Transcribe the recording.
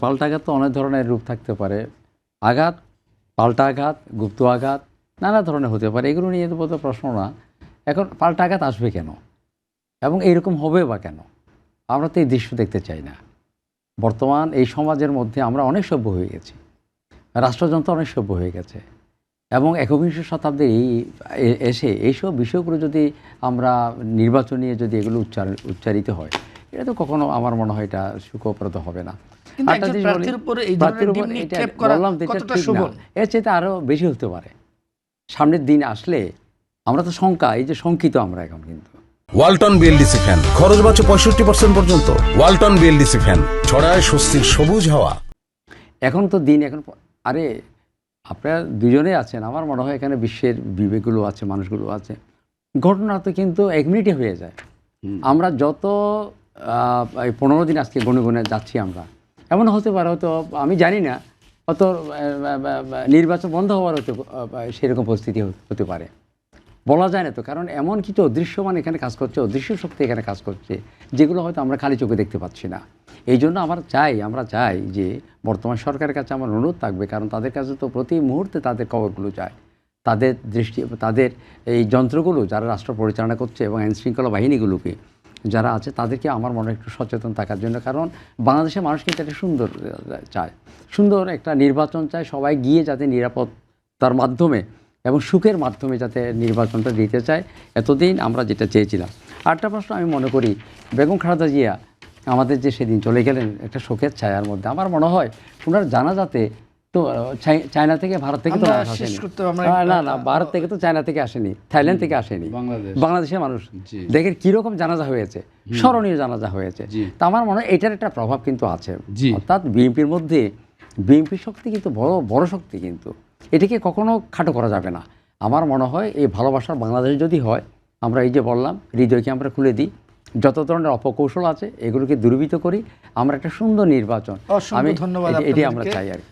পাল্টাঘাত তো অনেক ধরনের রূপ থাকতে পারে। আঘাত, পাল্টা আঘাত, গুপ্ত আঘাত নানা ধরনের হতে পারে। এগুলো নিয়ে তো বোধ প্রশ্ন না। এখন পাল্টা আঘাত আসবে কেন এবং এইরকম হবে বা কেন? আমরা তো এই দৃশ্য দেখতে চাই না। বর্তমান এই সমাজের মধ্যে আমরা অনেক সভ্য হয়ে গেছি, রাষ্ট্রযন্ত্র অনেক সভ্য হয়ে গেছে এবং একবিংশ শতাব্দীর এসে এইসব বিষয়গুলো যদি আমরা নির্বাচন নিয়ে যদি এগুলো উচ্চারিত হয়, এটা তো কখনো আমার মনে হয় এটা সুখপ্রদ হবে না। এর চেয়ে আরো বেশি হতে পারে সামনের দিন আসলে। আমরা তো শঙ্কা, এই যে শঙ্কিত আমরা এখন। কিন্তু ওয়ালটন বিএলডিসি ফ্যান খরচ বাঁচে 65% পর্যন্ত। ওয়ালটন বিএলডিসি ফ্যান ছড়ায় স্বস্তির সবুজ হাওয়া। এখন তো দিন এখন আরে আপনারা দুজনেই আছেন, আমার মনে হয় এখানে বিশ্বের বিবেকগুলো আছে, মানুষগুলো আছে। ঘটনা তো কিন্তু 1 মিনিটে হয়ে যায়। আমরা যত 15 দিন আজকে গুনে গুনে যাচ্ছি আমরা, এমন হতে পারে হয়তো আমি জানি না, হয়তো নির্বাচন বন্ধ হওয়ার হতে সেরকম পরিস্থিতি হতে পারে, বলা যায় না তো। কারণ এমন কিছু অদৃশ্যমান এখানে কাজ করছে, অদৃশ্য শক্তি এখানে কাজ করছে, যেগুলো হয়তো আমরা খালি চোখে দেখতে পাচ্ছি না। এই জন্য আমরা চাই যে বর্তমান সরকারের কাছে আমার অনুরোধ থাকবে, কারণ তাদের কাছে তো প্রতি মুহূর্তে তাদের খবরগুলো যায়, তাদের তাদের এই যন্ত্রগুলো যারা রাষ্ট্র পরিচালনা করছে এবং আইনশৃঙ্খলা বাহিনীগুলোকে যারা আছে, তাদেরকে আমার মনে হয় একটু সচেতন থাকার জন্য। কারণ বাংলাদেশের মানুষ কিন্তু একটা সুন্দর চায়, সুন্দর একটা নির্বাচন চায়, সবাই গিয়ে যাতে নিরাপত্তার মাধ্যমে এবং সুখের মাধ্যমে যাতে নির্বাচনটা দিতে চায়। এতদিন আমরা যেটা চেয়েছিলাম। আরেকটা প্রশ্ন আমি মনে করি, বেগম খালেদা জিয়া আমাদের যে সেদিন চলে গেলেন একটা শোকের ছায়ার মধ্যে, আমার মনে হয় ওনার জানাজাতে তো চায়না থেকে, ভারত থেকে তো আসেনি, না ভারত থেকে তো চায়না থেকে আসেনি, থাইল্যান্ড থেকে আসেনি, বাংলাদেশের মানুষ দেখেন কীরকম জানাজা হয়েছে, স্মরণীয় জানাজা হয়েছে। তা আমার মনে হয় এটার একটা প্রভাব কিন্তু আছে। অর্থাৎ বিএনপির মধ্যে, বিএনপির শক্তি কিন্তু বড় শক্তি, কিন্তু এটাকে কখনো খাটো করা যাবে না। আমার মনে হয় এই ভালোবাসার বাংলাদেশ যদি হয়, আমরা এই যে বললাম হৃদয়কে আমরা খুলে দিই, যত ধরনের অপকৌশল আছে এগুলোকে দূরীভূত করি, আমরা একটা সুন্দর নির্বাচন, আমি এটাই আমরা চাই আর কি।